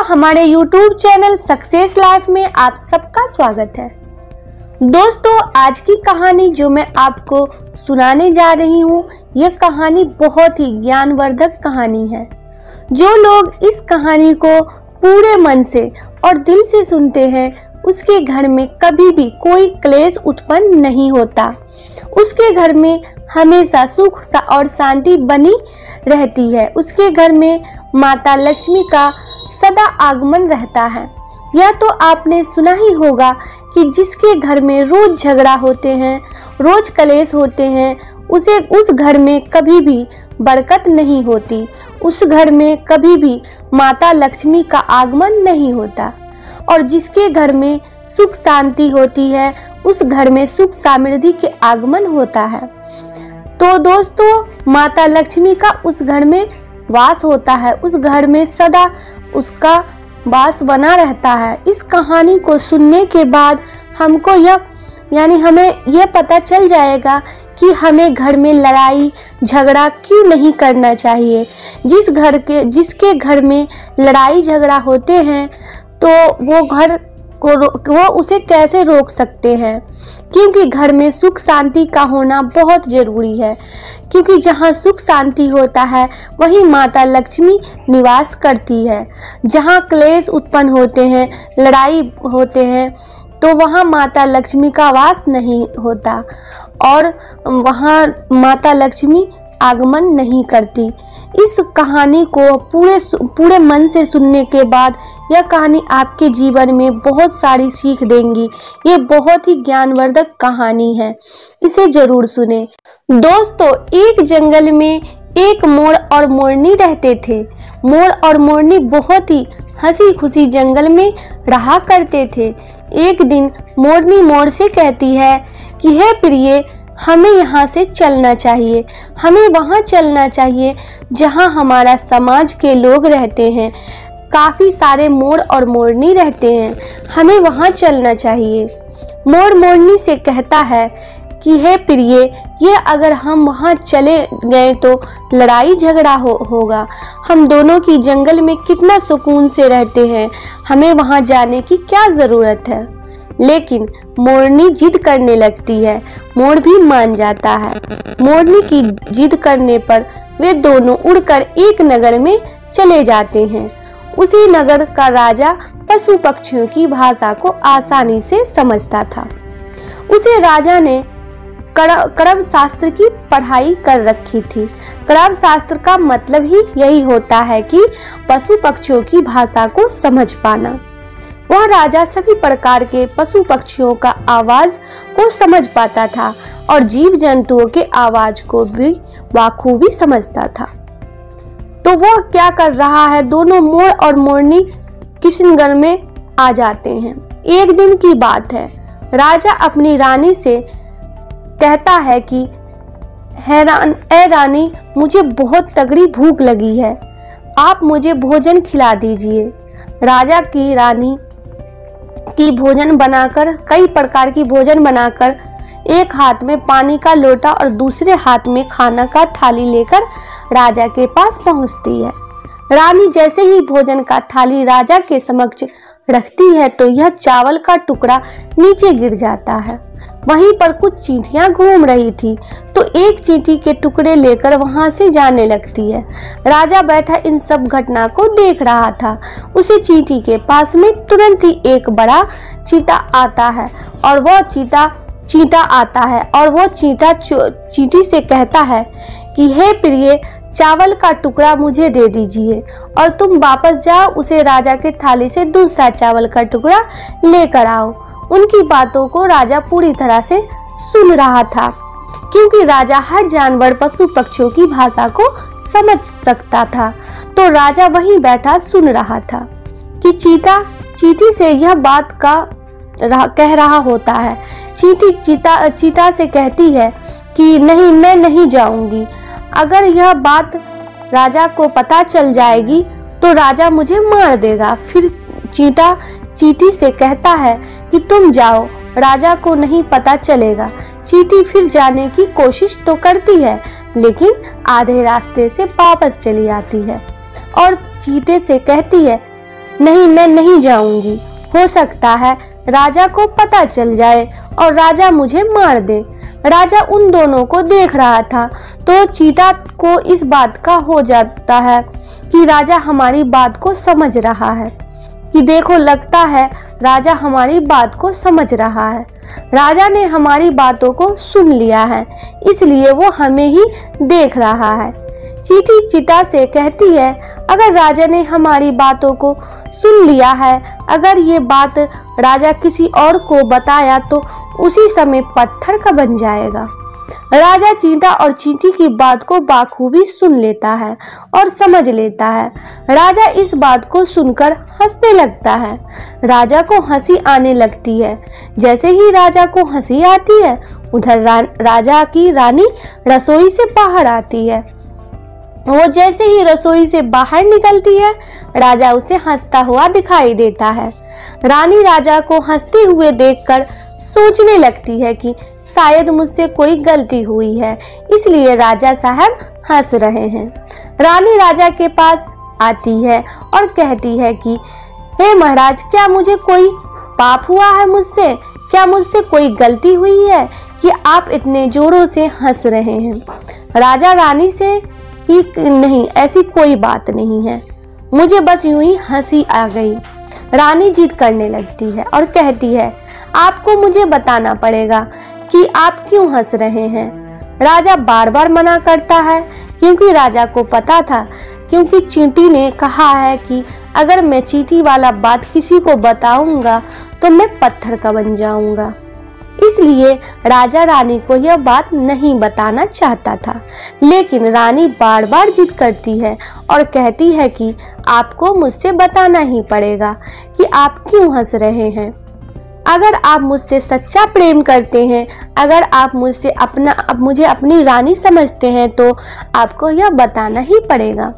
हमारे YouTube channel success life में आप सबका स्वागत है। दोस्तों, आज की कहानी जो मैं आपको सुनाने जा रही हूँ, यह कहानी बहुत ही ज्ञानवर्धक कहानी है। जो लोग इस कहानी को पूरे मन से और दिल से सुनते हैं, उसके घर में कभी भी कोई क्लेश उत्पन्न नहीं होता। उसके घर में हमेशा सुख और शांति बनी रहती है। उसके घर में माता लक्ष्मी का सदा आगमन रहता है। यह तो आपने सुना ही होगा कि जिसके घर में रोज झगड़ा होते हैं, रोज क्लेश होते हैं, उस घर में कभी भी बरकत नहीं होती। उस घर में कभी भी माता लक्ष्मी का आगमन नहीं होता। और जिसके घर में सुख शांति होती है, उस घर में सुख समृद्धि के आगमन होता है। तो दोस्तों, माता लक्ष्मी का उस घर में वास होता है। उस घर में सदा उसका वास बना रहता है। इस कहानी को सुनने के बाद हमको हमें यह पता चल जाएगा कि हमें घर में लड़ाई झगड़ा क्यों नहीं करना चाहिए। जिसके घर में लड़ाई झगड़ा होते हैं, तो वो उसे कैसे रोक सकते हैं, क्योंकि घर में सुख शांति का होना बहुत जरूरी है। क्योंकि जहाँ सुख शांति होता है, वहीं माता लक्ष्मी निवास करती है। जहाँ क्लेश उत्पन्न होते हैं, लड़ाई होते हैं, तो वहाँ माता लक्ष्मी का वास नहीं होता और वहाँ माता लक्ष्मी आगमन नहीं करती। इस कहानी को पूरे मन से सुनने के बाद यह कहानी आपके जीवन में बहुत सारी सीख देंगी। ये बहुत ही ज्ञानवर्धक कहानी है, इसे जरूर सुने। दोस्तों, एक जंगल में एक मोर और मोरनी रहते थे। मोर और मोरनी बहुत ही हंसी खुशी जंगल में रहा करते थे। एक दिन मोरनी मोर से कहती है कि हे प्रिय, हमें यहाँ से चलना चाहिए। हमें वहाँ चलना चाहिए जहाँ हमारा समाज के लोग रहते हैं। काफ़ी सारे मोर और मोरनी रहते हैं, हमें वहाँ चलना चाहिए। मोर मोरनी से कहता है कि हे प्रिय, ये अगर हम वहाँ चले गए तो लड़ाई झगड़ा होगा। हम दोनों की जंगल में कितना सुकून से रहते हैं, हमें वहाँ जाने की क्या ज़रूरत है। लेकिन मोरनी जिद करने लगती है। मोर भी मान जाता है। मोरनी की जिद करने पर वे दोनों उड़कर एक नगर में चले जाते हैं। उसी नगर का राजा पशु पक्षियों की भाषा को आसानी से समझता था। उसे राजा ने करव शास्त्र की पढ़ाई कर रखी थी। करव शास्त्र का मतलब ही यही होता है कि पशु पक्षियों की भाषा को समझ पाना। वह राजा सभी प्रकार के पशु पक्षियों का आवाज को समझ पाता था और जीव जंतुओं के आवाज को भी बखूबी समझता था। तो वह क्या कर रहा है, दोनों मोर और मोरनी किशनगढ़ में आ जाते हैं। एक दिन की बात है, राजा अपनी रानी से कहता है कि ए रानी, मुझे बहुत तगड़ी भूख लगी है, आप मुझे भोजन खिला दीजिए। राजा की रानी की भोजन बनाकर, कई प्रकार की भोजन बनाकर, एक हाथ में पानी का लोटा और दूसरे हाथ में खाना का थाली लेकर राजा के पास पहुंचती है। रानी जैसे ही भोजन का थाली राजा के समक्ष रखती है, तो यह चावल का टुकड़ा नीचे गिर जाता है। वहीं पर कुछ चींटियां घूम रही थी, तो एक चींटी के टुकड़े लेकर वहां से जाने लगती है। राजा बैठा इन सब घटना को देख रहा था। उसी चींटी के पास में तुरंत ही एक बड़ा चीता आता है और वह चींटी से कहता है कि हे प्रिय, चावल का टुकड़ा मुझे दे दीजिए और तुम वापस जाओ, उसे राजा के थाली से दूसरा चावल का टुकड़ा लेकर आओ। उनकी बातों को राजा पूरी तरह से सुन रहा था, क्योंकि राजा हर जानवर पशु पक्षियों की भाषा को समझ सकता था। तो राजा वहीं बैठा सुन रहा था कि चीता चींटी से यह बात कह रहा होता है। चींटी चीता से कहती है कि नहीं, मैं नहीं जाऊंगी। अगर यह बात राजा को पता चल जाएगी तो राजा मुझे मार देगा। फिर चीता चींटी से कहता है कि तुम जाओ, राजा को नहीं पता चलेगा। चींटी फिर जाने की कोशिश तो करती है, लेकिन आधे रास्ते से वापस चली आती है और चीते से कहती है नहीं, मैं नहीं जाऊंगी। हो सकता है राजा को पता चल जाए और राजा मुझे मार दे। राजा उन दोनों को देख रहा था तो चीता को इस बात का हो जाता है कि राजा हमारी बात को समझ रहा है, कि देखो लगता है राजा हमारी बात को समझ रहा है। राजा ने हमारी बातों को सुन लिया है, इसलिए वो हमें ही देख रहा है। चींटी चीता से कहती है, अगर राजा ने हमारी बातों को सुन लिया है, अगर ये बात राजा किसी और को बताया तो उसी समय पत्थर का बन जाएगा। राजा चींटा और चींटी की बात को बाखूबी सुन लेता है और समझ लेता है। राजा इस बात को सुनकर हंसने लगता है। राजा को हंसी आने लगती है। जैसे ही राजा को हंसी आती है, उधर राजा की रानी रसोई से बाहर आती है। वो जैसे ही रसोई से बाहर निकलती है, राजा उसे हंसता हुआ दिखाई देता है। रानी राजा को हंसते हुए देखकर सोचने लगती है कि शायद मुझसे कोई गलती हुई है, इसलिए राजा साहब हंस रहे हैं। रानी राजा के पास आती है और कहती है कि हे महाराज, क्या मुझे कोई पाप हुआ है मुझसे? क्या मुझसे कोई गलती हुई है कि आप इतने जोरों से हंस रहे हैं? राजा रानी से ही नहीं, ऐसी कोई बात नहीं है, मुझे बस यूं ही हंसी आ गई। रानी जिद करने लगती है और कहती है, आपको मुझे बताना पड़ेगा कि आप क्यों हंस रहे हैं। राजा बार बार मना करता है, क्योंकि राजा को पता था, क्योंकि चींटी ने कहा है कि अगर मैं चींटी वाला बात किसी को बताऊंगा तो मैं पत्थर का बन जाऊंगा। इसलिए राजा रानी को यह बात नहीं बताना चाहता था, लेकिन रानी बार बार जिद करती है और कहती है कि आपको मुझसे बताना ही पड़ेगा कि आप क्यों हंस रहे हैं। अगर आप मुझसे सच्चा प्रेम करते हैं, अगर आप मुझे अपनी रानी समझते हैं, तो आपको यह बताना ही पड़ेगा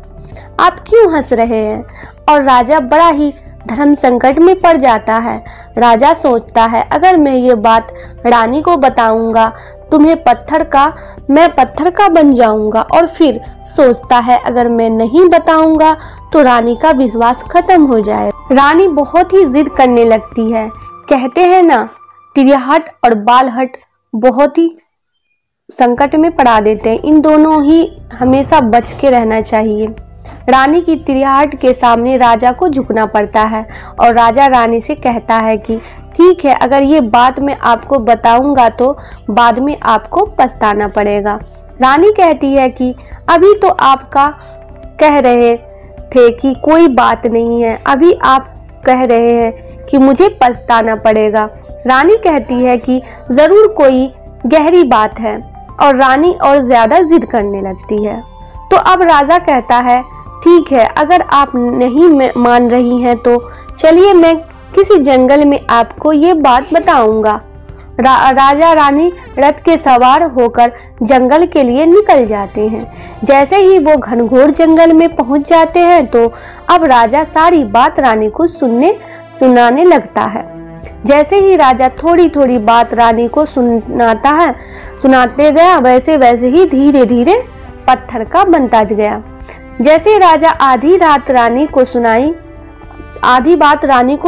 आप क्यों हंस रहे हैं। और राजा बड़ा ही धर्म संकट में पड़ जाता है। राजा सोचता है, अगर मैं ये बात रानी को बताऊंगा मैं पत्थर का बन जाऊंगा। और फिर सोचता है, अगर मैं नहीं बताऊंगा तो रानी का विश्वास खत्म हो जाए। रानी बहुत ही जिद करने लगती है। कहते हैं ना, तिरियाहट और बालहट बहुत ही संकट में पड़ा देते हैं। इन दोनों ही हमेशा बच के रहना चाहिए। रानी की तिरियाहट के सामने राजा को झुकना पड़ता है और राजा रानी से कहता है कि ठीक है, अगर ये बात मैं आपको बताऊंगा तो बाद में आपको पछताना पड़ेगा। रानी कहती है कि अभी तो आपका कह रहे थे कि कोई बात नहीं है, अभी आप कह रहे हैं कि मुझे पछताना पड़ेगा। रानी कहती है कि जरूर कोई गहरी बात है, और रानी और ज्यादा जिद करने लगती है। तो अब राजा कहता है, ठीक है, अगर आप नहीं मान रही हैं तो चलिए मैं किसी जंगल में आपको ये बात बताऊंगा। राजा रानी रथ के सवार होकर जंगल के लिए निकल जाते हैं। जैसे ही वो घनघोर जंगल में पहुंच जाते हैं तो अब राजा सारी बात रानी को सुनाने लगता है। जैसे ही राजा थोड़ी थोड़ी बात रानी को सुनाते गया, वैसे वैसे ही धीरे धीरे पत्थर का बनता गया। जैसे राजा आधी बात रानी को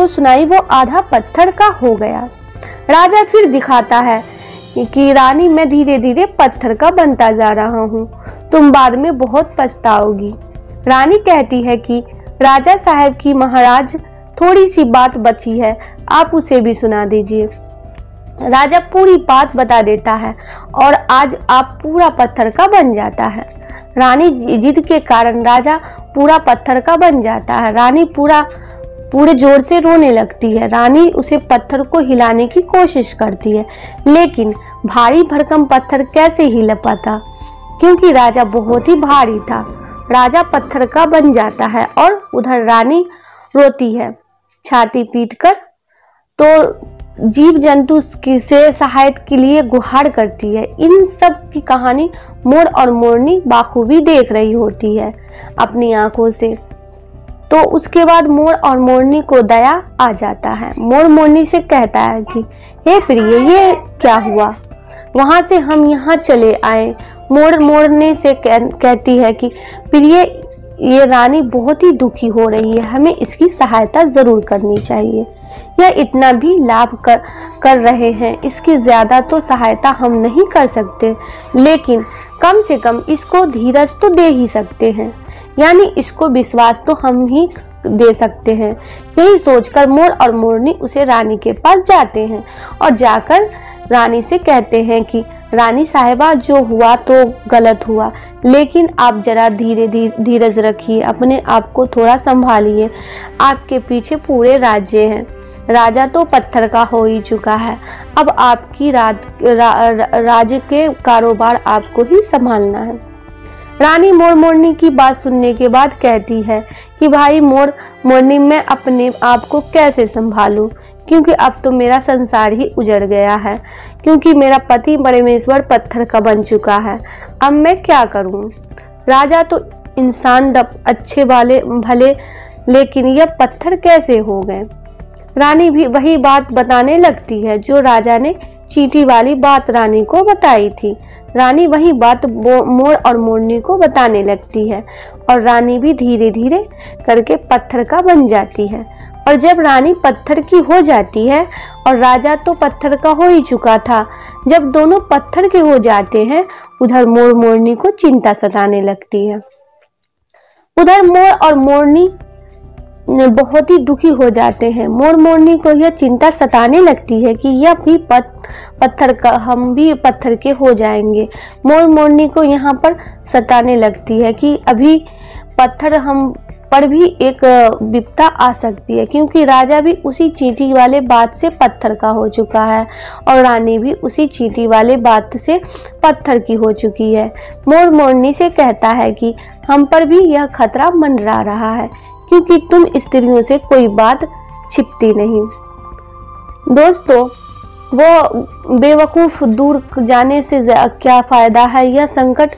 सुनाई, वो आधा पत्थर का हो गया। राजा फिर दिखाता है कि रानी, मैं धीरे धीरे पत्थर का बनता जा रहा हूँ, तुम बाद में बहुत पछताओगी। रानी कहती है कि राजा साहब की महाराज थोड़ी सी बात बची है, आप उसे भी सुना दीजिए। राजा पूरी बात बता देता है और आज आप पूरा पत्थर का बन जाता है। रानी जिद के कारण राजा पूरा पत्थर का बन जाता है। रानी पूरे जोर से रोने लगती है। रानी उसे पत्थर को हिलाने की कोशिश करती है, लेकिन भारी भरकम पत्थर कैसे हिल पाता, क्योंकि राजा बहुत ही भारी था। राजा पत्थर का बन जाता है और उधर रानी रोती है छाती पीटकर। तो जीव जंतु से सहायता के लिए गुहार करती है। इन सब की कहानी मोर और मोरनी बाखूबी देख रही होती है अपनी आंखों से। तो उसके बाद मोर और मोरनी को दया आ जाता है। मोर मोरनी से कहता है कि हे प्रिय, ये क्या हुआ, वहां से हम यहाँ चले आए। मोर मोरनी से कहती है कि प्रिय, ये रानी बहुत ही दुखी हो रही है, हमें इसकी सहायता जरूर करनी चाहिए। यह इतना भी लाभ कर रहे हैं, इसकी ज्यादा तो सहायता हम नहीं कर सकते, लेकिन कम से कम इसको धीरज तो दे ही सकते हैं, यानी इसको विश्वास तो हम ही दे सकते हैं। यही सोचकर मोर और मोरनी उसे रानी के पास जाते हैं और जाकर रानी से कहते हैं कि रानी साहिबा, जो हुआ तो गलत हुआ, लेकिन आप जरा धीरज रखिए, अपने आप को थोड़ा संभालिए। आपके पीछे पूरे राज्य हैं, राजा तो पत्थर का हो ही चुका है, अब आपकी राज्य के कारोबार आपको ही संभालना है। रानी मोर मोरनी की बात सुनने के बाद कहती है कि भाई मोर मोरनी, मैं अपने आप को कैसे संभालूं, क्योंकि अब तो मेरा संसार ही उजड़ गया है, क्योंकि मेरा पति परमेश्वर पत्थर का बन चुका है। अब मैं क्या करूं? राजा तो इंसान अच्छे वाले भले, लेकिन यह पत्थर कैसे हो गए? रानी भी वही बात बताने लगती है जो राजा ने चींटी वाली बात रानी को बताई थी। रानी वही बात मोर और मोरनी को बताने लगती है और रानी भी धीरे धीरे करके पत्थर का बन जाती है। और जब रानी पत्थर की हो जाती है और राजा तो पत्थर का हो ही चुका था, जब दोनों पत्थर के हो जाते हैं, उधर मोर मोरनी को चिंता सताने लगती है। उधर मोर और मोरनी बहुत ही दुखी हो जाते हैं। मोर मोरनी को यह चिंता सताने लगती है कि यह भी पत्थर का, हम भी पत्थर के हो जाएंगे। मोर मोरनी को यहाँ पर सताने लगती है कि अभी पत्थर हम पर भी एक विपदा आ सकती है, क्योंकि राजा भी उसी चींटी वाले बात से पत्थर का हो चुका है और रानी भी उसी चींटी वाले बात से पत्थर की हो चुकी है। मोर मोरनी से कहता है कि हम पर भी यह खतरा मंडरा रहा है, क्योंकि तुम स्त्रियों से कोई बात छिपती नहीं। दोस्तों, वो बेवकूफ दूर जाने से क्या फायदा है, यह संकट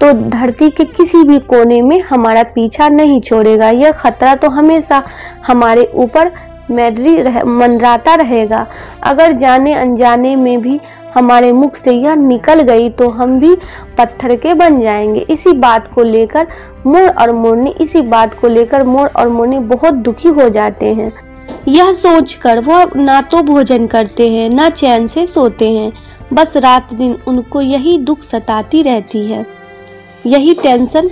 तो धरती के किसी भी कोने में हमारा पीछा नहीं छोड़ेगा। यह खतरा तो हमेशा हमारे ऊपर मंडराता रहेगा। अगर जाने अनजाने में भी हमारे मुख से यह निकल गई तो हम भी पत्थर के बन जाएंगे। इसी बात को लेकर मोर और मोरनी बहुत दुखी हो जाते हैं। यह सोचकर वह ना तो भोजन करते हैं, ना चैन से सोते हैं, बस रात दिन उनको यही दुख सताती रहती है। यही टेंशन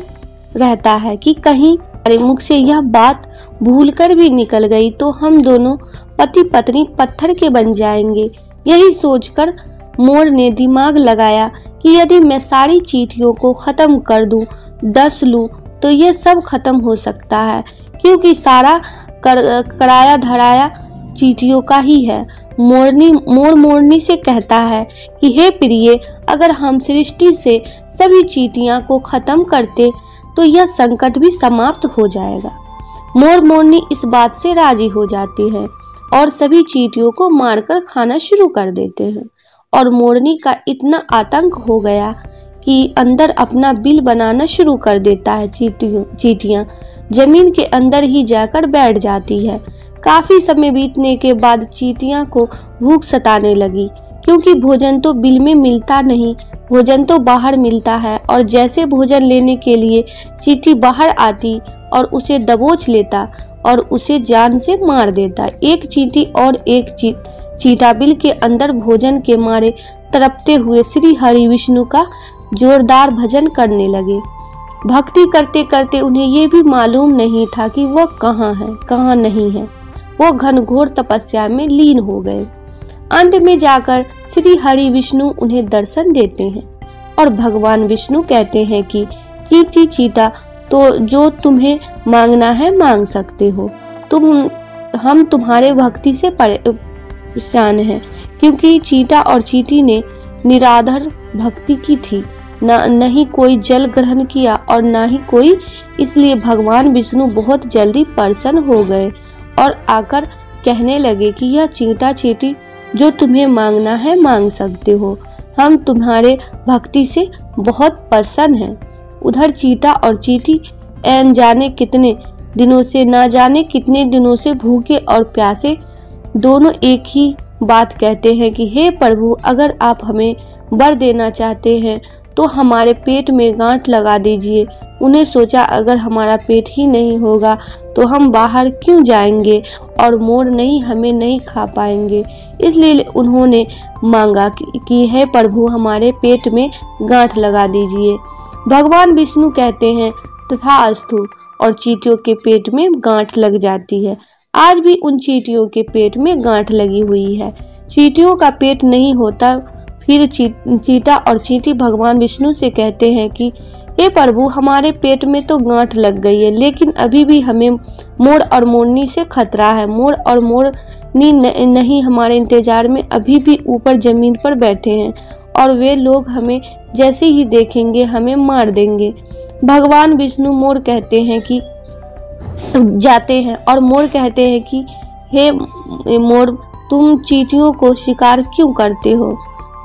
रहता है कि कहीं हमारे मुख से यह बात भूलकर भी निकल गई तो हम दोनों पति पत्नी पत्थर के बन जाएंगे। यही सोचकर मोर ने दिमाग लगाया कि यदि मैं सारी चींटियों को खत्म कर दूं, डस लूं, तो ये सब खत्म हो सकता है, क्योंकि सारा कराया धराया चींटियों का ही है। मोर मोरनी से कहता है कि हे प्रिय, अगर हम सृष्टि से सभी चींटियां को खत्म करते तो यह संकट भी समाप्त हो जाएगा। मोर मोरनी इस बात से राजी हो जाती है और सभी चींटियों को मारकर खाना शुरू कर देते हैं। और मोरनी का इतना आतंक हो गया कि अंदर अपना बिल बनाना शुरू कर देता है। चींटियां जमीन के अंदर ही जाकर बैठ जाती है। काफी समय बीतने के बाद चींटियां को भूख सताने लगी, क्योंकि भोजन तो बिल में मिलता नहीं, भोजन तो बाहर मिलता है। और जैसे भोजन लेने के लिए चींटी बाहर आती और उसे दबोच लेता और उसे जान से मार देता। एक चींटी और एक चींटा बिल के अंदर भोजन के मारे तड़पते हुए श्री हरि विष्णु का जोरदार भजन करने लगे। भक्ति करते करते उन्हें ये भी मालूम नहीं था कि वह कहाँ है कहाँ नहीं है। वो घनघोर तपस्या में लीन हो गए। अंत में जाकर श्री हरि विष्णु उन्हें दर्शन देते हैं और भगवान विष्णु कहते हैं कि चींटी चींटा, तो जो तुम्हें मांगना है मांग सकते हो। हम तुम्हारे भक्ति से परेशान हैं, क्योंकि चींटा और चींटी ने निराधार भक्ति की थी, नहीं कोई जल ग्रहण किया और ना ही कोई। इसलिए भगवान विष्णु बहुत जल्दी प्रसन्न हो गए और आकर कहने लगे कि यह चींटा चींटी, जो तुम्हें मांगना है मांग सकते हो, हम तुम्हारे भक्ति से बहुत प्रसन्न हैं। उधर चींटा और चींटी न जाने कितने दिनों से भूखे और प्यासे दोनों एक ही बात कहते हैं कि हे प्रभु, अगर आप हमें वर देना चाहते हैं तो हमारे पेट में गांठ लगा दीजिए। उन्हें सोचा अगर हमारा पेट ही नहीं होगा तो हम बाहर क्यों जाएंगे और मोर नहीं हमें नहीं खा पाएंगे। इसलिए उन्होंने मांगा कि हे प्रभु, हमारे पेट में गांठ लगा दीजिए। भगवान विष्णु कहते हैं तथास्तु, और चींटियों के पेट में गांठ लग जाती है। आज भी उन चींटियों के पेट में गांठ लगी हुई है। चींटियों का पेट नहीं होता। फिर चींटा और चींटी भगवान विष्णु से कहते हैं कि हे प्रभु, हमारे पेट में तो गांठ लग गई है, लेकिन अभी भी हमें मोर और मोरनी से खतरा है। मोर और मोरनी नहीं हमारे इंतजार में अभी भी ऊपर जमीन पर बैठे हैं और वे लोग हमें जैसे ही देखेंगे हमें मार देंगे। भगवान विष्णु मोर कहते हैं कि जाते हैं और मोर कहते हैं कि हे मोर, तुम चींटियों को शिकार क्यों करते हो?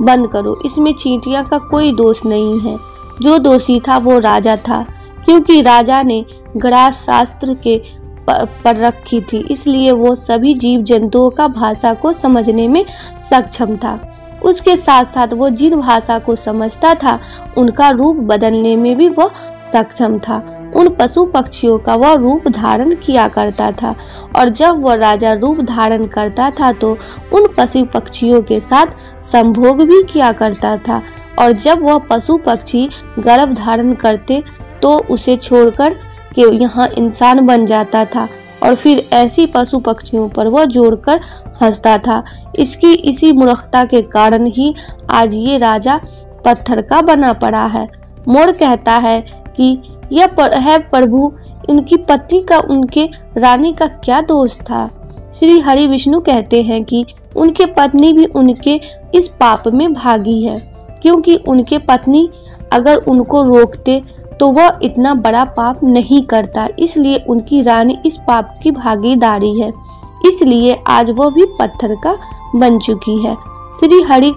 बंद करो, इसमें चींटियां का कोई दोष नहीं है। जो दोषी था वो राजा था, क्योंकि राजा ने ग्रास शास्त्र के पर रखी थी, इसलिए वो सभी जीव जंतुओं का भाषा को समझने में सक्षम था। उसके साथ साथ वो जिन भाषा को समझता था उनका रूप बदलने में भी वह सक्षम था। उन पशु पक्षियों का वह रूप धारण किया करता था, और जब वह राजा रूप धारण करता था तो उन पशु पक्षियों के साथ संभोग भी किया करता था, और जब वह पशु पक्षी गर्भ धारण करते तो उसे छोड़कर के यहाँ इंसान बन जाता था, और फिर ऐसी पशु पक्षियों पर वह जोड़कर हंसता था। इसी मूर्खता के कारण ही आज ये राजा पत्थर का बना पड़ा है। मोर कहता है कि यह है प्रभु, उनकी पत्नी का उनके रानी का क्या दोष था? श्री हरि विष्णु कहते हैं कि उनके पत्नी भी उनके इस पाप में भागी है, क्योंकि उनके पत्नी अगर उनको रोकते तो वह इतना बड़ा पाप नहीं करता, इसलिए उनकी रानी इस पाप की भागीदारी है, इसलिए आज वह भी पत्थर का बन चुकी है। श्री हरि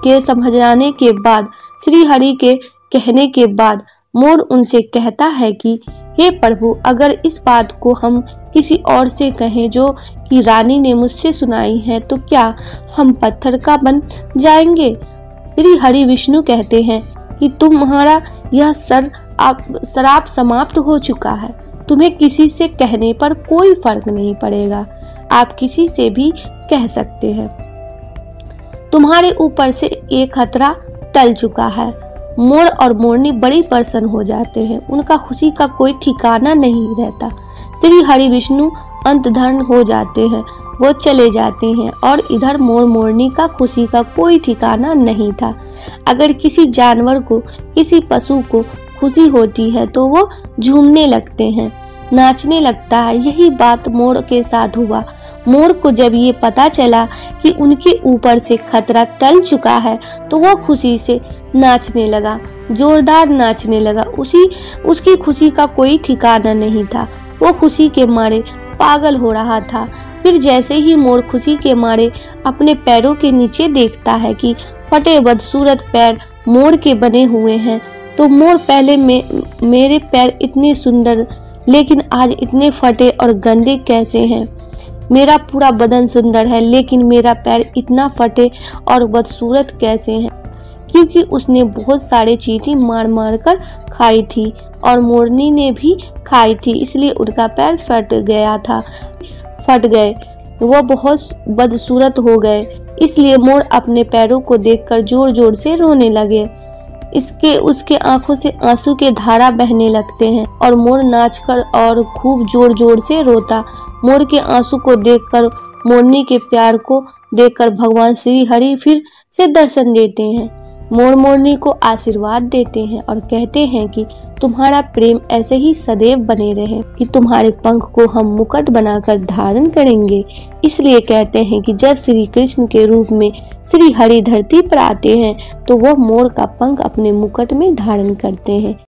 के समझाने के बाद, श्री हरि के कहने के बाद मोर उनसे कहता है कि हे प्रभु, अगर इस बात को हम किसी और से कहें जो कि रानी ने मुझसे सुनाई है तो क्या हम पत्थर का बन जाएंगे? श्री हरि विष्णु कहते हैं कि तुम्हारा यह शराप समाप्त हो चुका है। तुम्हें किसी से कहने पर कोई फर्क नहीं पड़ेगा, आप किसी से भी कह सकते हैं। तुम्हारे ऊपर से एक खतरा टल चुका है। मोर और मोरनी बड़ी प्रसन्न हो जाते हैं, उनका खुशी का कोई ठिकाना नहीं रहता। श्री हरि विष्णु अंतर्धान हो जाते हैं, वो चले जाते हैं, और इधर मोर मोरनी का खुशी का कोई ठिकाना नहीं था। अगर किसी जानवर को, किसी पशु को खुशी होती है तो वो झूमने लगते हैं, नाचने लगता है। यही बात मोर के साथ हुआ। मोर को जब ये पता चला कि उनके ऊपर से खतरा टल चुका है तो वह खुशी से नाचने लगा, जोरदार नाचने लगा। उसकी खुशी का कोई ठिकाना नहीं था, वो खुशी के मारे पागल हो रहा था। फिर जैसे ही मोर खुशी के मारे अपने पैरों के नीचे देखता है कि फटे बदसूरत पैर मोर के बने हुए हैं, तो मोर पहले मेरे पैर इतने सुंदर, लेकिन आज इतने फटे और गंदे कैसे हैं? मेरा पूरा बदन सुंदर है, लेकिन मेरा पैर इतना फटे और बदसूरत कैसे हैं? क्योंकि उसने बहुत सारे चींटी मार मार कर खाई थी और मोरनी ने भी खाई थी, इसलिए उनका पैर फट गए, वह बहुत बदसूरत हो गए। इसलिए मोर अपने पैरों को देखकर जोर जोर से रोने लगे। उसके आंखों से आंसू के धारा बहने लगते हैं और मोर नाचकर और खूब जोर जोर से रोता। मोर के आंसू को देखकर, मोरनी के प्यार को देखकर भगवान श्री हरि फिर से दर्शन देते हैं। मोर मोरनी को आशीर्वाद देते हैं और कहते हैं कि तुम्हारा प्रेम ऐसे ही सदैव बने रहे, कि तुम्हारे पंख को हम मुकुट बनाकर धारण करेंगे। इसलिए कहते हैं कि जब श्री कृष्ण के रूप में श्री हरि धरती पर आते हैं तो वह मोर का पंख अपने मुकुट में धारण करते हैं।